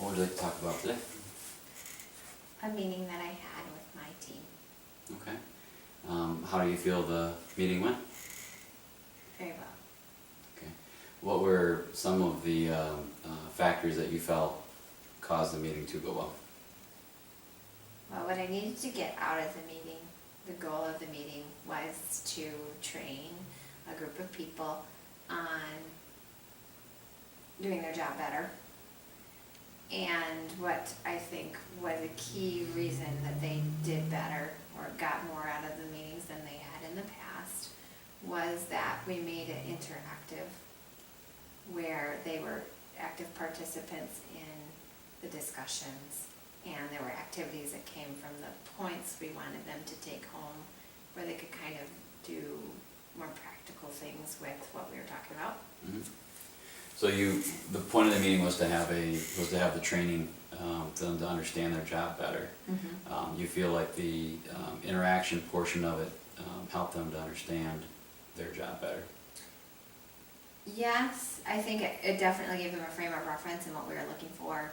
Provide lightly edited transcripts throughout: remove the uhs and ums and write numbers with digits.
What would you like to talk about today? A meeting that I had with my team. Okay. How do you feel the meeting went? Very well. Okay. What were some of the factors that you felt caused the meeting to go well? Well, what I needed to get out of the meeting, the goal of the meeting was to train a group of people on doing their job better. And what I think was a key reason that they did better or got more out of the meetings than they had in the past was that we made it interactive, where they were active participants in the discussions, and there were activities that came from the points we wanted them to take home, where they could kind of do more practical things with what we were talking about. Mm-hmm. So the point of the meeting was to have the training for them to understand their job better. Mm-hmm. You feel like the interaction portion of it helped them to understand their job better. Yes, I think it definitely gave them a frame of reference and what we were looking for.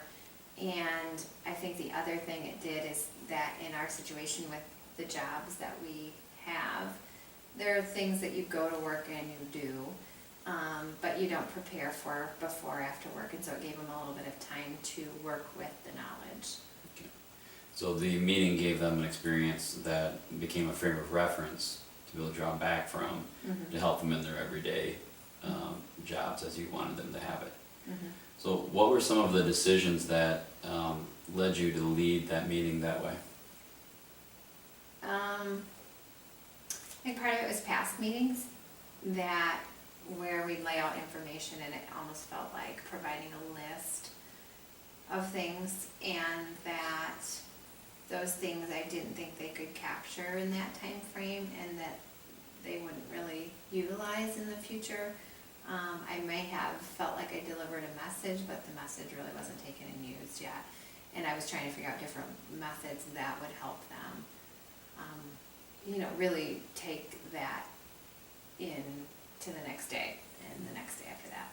And I think the other thing it did is that in our situation with the jobs that we have, there are things that you go to work and you do, but you don't prepare for before or after work, and so it gave them a little bit of time to work with the knowledge. Okay. So the meeting gave them an experience that became a frame of reference to be able to draw back from, Mm-hmm. to help them in their everyday jobs as you wanted them to have it. Mm-hmm. So what were some of the decisions that led you to lead that meeting that way? I think part of it was past meetings that where we lay out information and it almost felt like providing a list of things, and that those things I didn't think they could capture in that time frame and that they wouldn't really utilize in the future. I may have felt like I delivered a message, but the message really wasn't taken and used yet. And I was trying to figure out different methods that would help them, really take that in to the next day and the next day after that.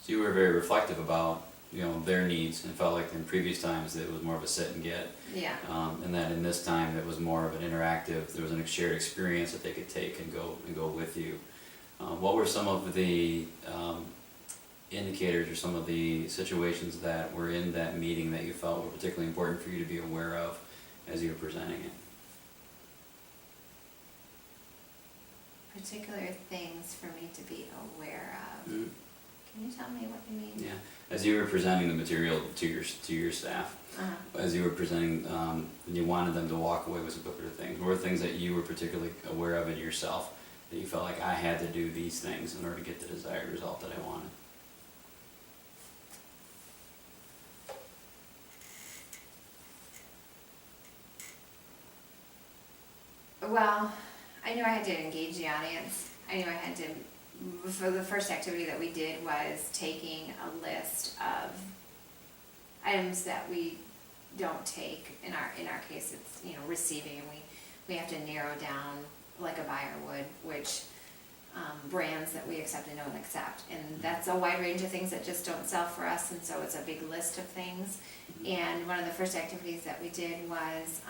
So you were very reflective about their needs, and felt like in previous times it was more of a sit and get. Yeah. And that in this time it was more of an interactive. There was a shared experience that they could take and go with you. What were some of the indicators or some of the situations that were in that meeting that you felt were particularly important for you to be aware of as you were presenting it? Particular things for me to be aware of. Mm-hmm. Can you tell me what you mean? Yeah, as you were presenting the material to your staff, Uh-huh. as you were presenting, and you wanted them to walk away with some particular things, what were things that you were particularly aware of in yourself that you felt like I had to do these things in order to get the desired result that I wanted? Well, I knew I had to engage the audience. I knew I had to, for the first activity that we did was taking a list of items that we don't take. In our case, it's, receiving, and we have to narrow down, like a buyer would, which brands that we accept and don't accept. And that's a wide range of things that just don't sell for us, and so it's a big list of things. And one of the first activities that we did was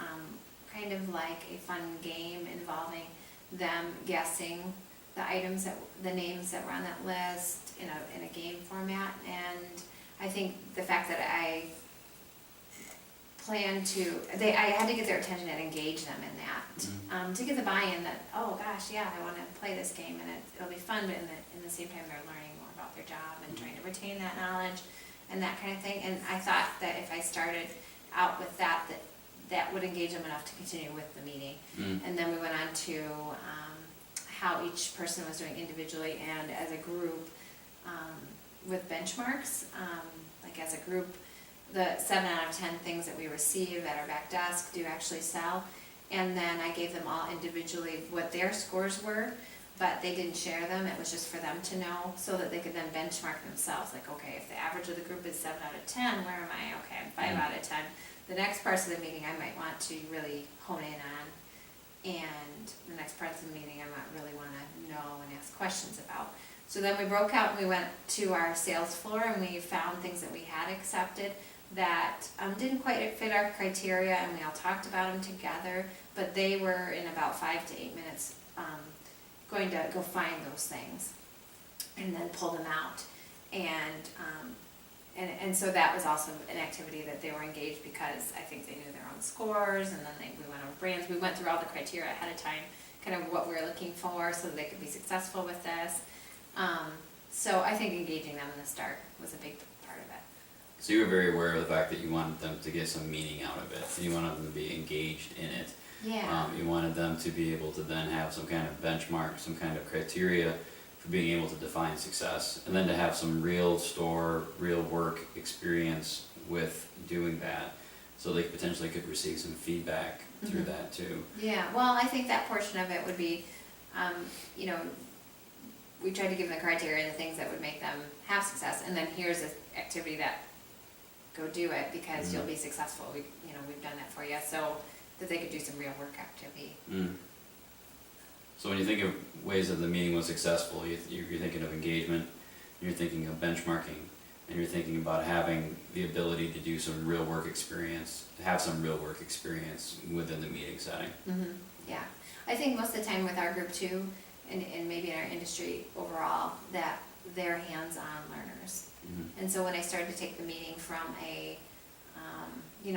kind of like a fun game involving them guessing the items the names that were on that list in a game format. And I think the fact that I had to get their attention and engage them in that, to get the buy-in that, oh gosh, yeah, I want to play this game and it'll be fun, but in the same time they're learning more about their job and trying to retain that knowledge and that kind of thing. And I thought that if I started out with that would engage them enough to continue with the meeting. And then we went on to how each person was doing individually and as a group, with benchmarks. Like as a group, the 7 out of 10 things that we receive at our back desk do actually sell. And then I gave them all individually what their scores were, but they didn't share them. It was just for them to know so that they could then benchmark themselves. Like, okay, if the average of the group is 7 out of 10, where am I? Okay, I'm 5 out of 10. The next parts of the meeting I might want to really hone in on, and the next parts of the meeting I might really want to know and ask questions about. So then we broke out and we went to our sales floor and we found things that we had accepted that didn't quite fit our criteria, and we all talked about them together, but they were in about 5 to 8 minutes going to go find those things and then pull them out. And so that was also an activity that they were engaged, because I think they knew their own scores, and then we went over brands. We went through all the criteria ahead of time, kind of what we were looking for so that they could be successful with this. So I think engaging them in the start was a big part of it. So you were very aware of the fact that you wanted them to get some meaning out of it. You wanted them to be engaged in it. Yeah. You wanted them to be able to then have some kind of benchmark, some kind of criteria for being able to define success, and then to have some real store, real work experience with doing that, so they potentially could receive some feedback through that too. Yeah, well, I think that portion of it would be, you know, we tried to give them the criteria and the things that would make them have success, and then here's an activity that, go do it, because you'll be successful. We've done that for you, so that they could do some real work activity. So when you think of ways that the meeting was successful, you're thinking of engagement, you're thinking of benchmarking, and you're thinking about having the ability to do some real work experience, have some real work experience within the meeting setting. Yeah, I think most of the time with our group too, and maybe in our industry overall, that they're hands-on learners. And so when I started to take the meeting from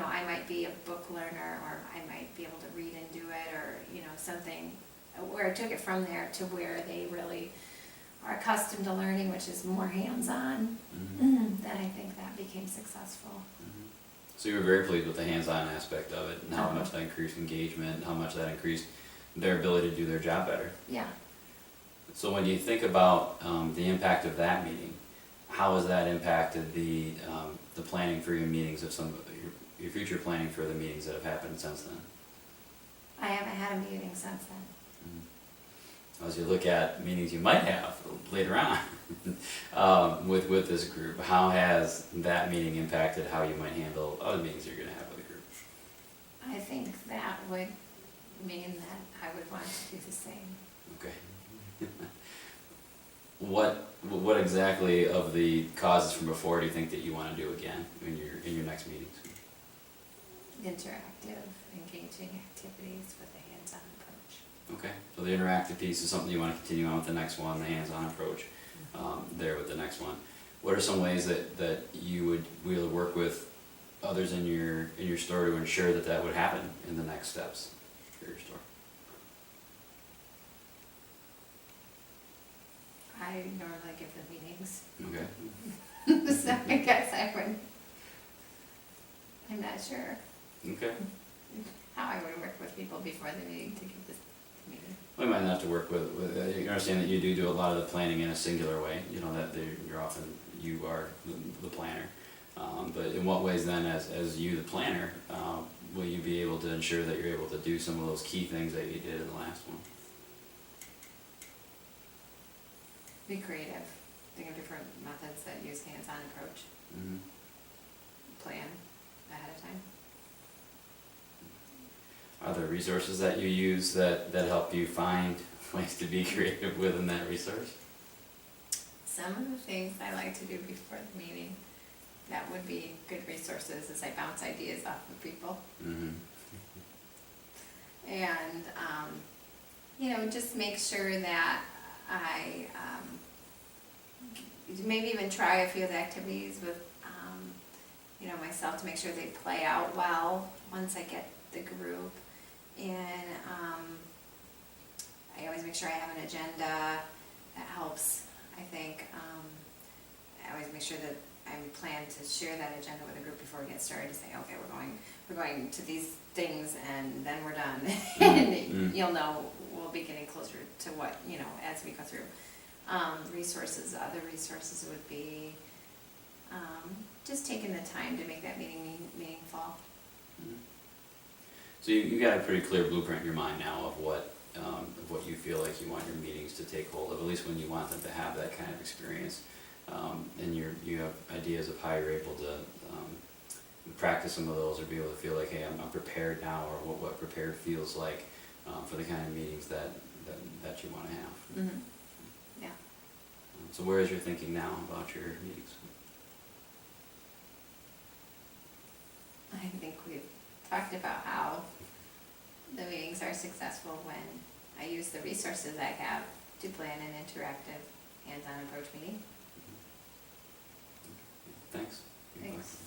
I might be a book learner, or I might be able to read and do it, or, something, where I took it from there to where they really are accustomed to learning, which is more hands-on, then I think that became successful. So you were very pleased with the hands-on aspect of it, and how much that increased engagement, how much that increased their ability to do their job better. Yeah. So when you think about the impact of that meeting, how has that impacted the planning for your meetings, of your future planning for the meetings that have happened since then? I haven't had a meeting since then. As you look at meetings you might have later on with this group, how has that meeting impacted how you might handle other meetings you're going to have with the group? I think that would mean that I would want to do the same. Okay. What exactly of the causes from before do you think that you want to do again in your next meetings? Interactive, engaging activities with a hands-on approach. Okay, so the interactive piece is something you want to continue on with the next one, the hands-on approach, there with the next one. What are some ways that you would be able to work with others in your store to ensure that would happen in the next steps for your store? I normally give the meetings, Okay. so I guess I'm not sure Okay. how I would work with people before the meeting to give this meeting. We might have to work with you understand that you do a lot of the planning in a singular way, that you are the planner. But in what ways then, as you the planner, will you be able to ensure that you're able to do some of those key things that you did in the last one? Be creative, think of different methods that use hands-on approach, plan ahead of time. Are there resources that you use that help you find ways to be creative within that resource? Some of the things I like to do before the meeting that would be good resources is I bounce ideas off of people. And, just make sure that I maybe even try a few of the activities with, myself to make sure they play out well once I get the group. And I always make sure I have an agenda that helps, I think. I always make sure that I plan to share that agenda with the group before we get started, to say, okay, we're going to these things and then we're done. And you'll know, we'll be getting closer to what, as we go through. Other resources would be just taking the time to make that meeting meaningful. So you got a pretty clear blueprint in your mind now of what you feel like you want your meetings to take hold of, at least when you want them to have that kind of experience. And you have ideas of how you're able to practice some of those, or be able to feel like, hey, I'm prepared now, or what prepared feels like for the kind of meetings that you want to have. Yeah. So where is your thinking now about your meetings? I think we've talked about how the meetings are successful when I use the resources I have to plan an interactive, hands-on approach meeting. Thanks. Thanks.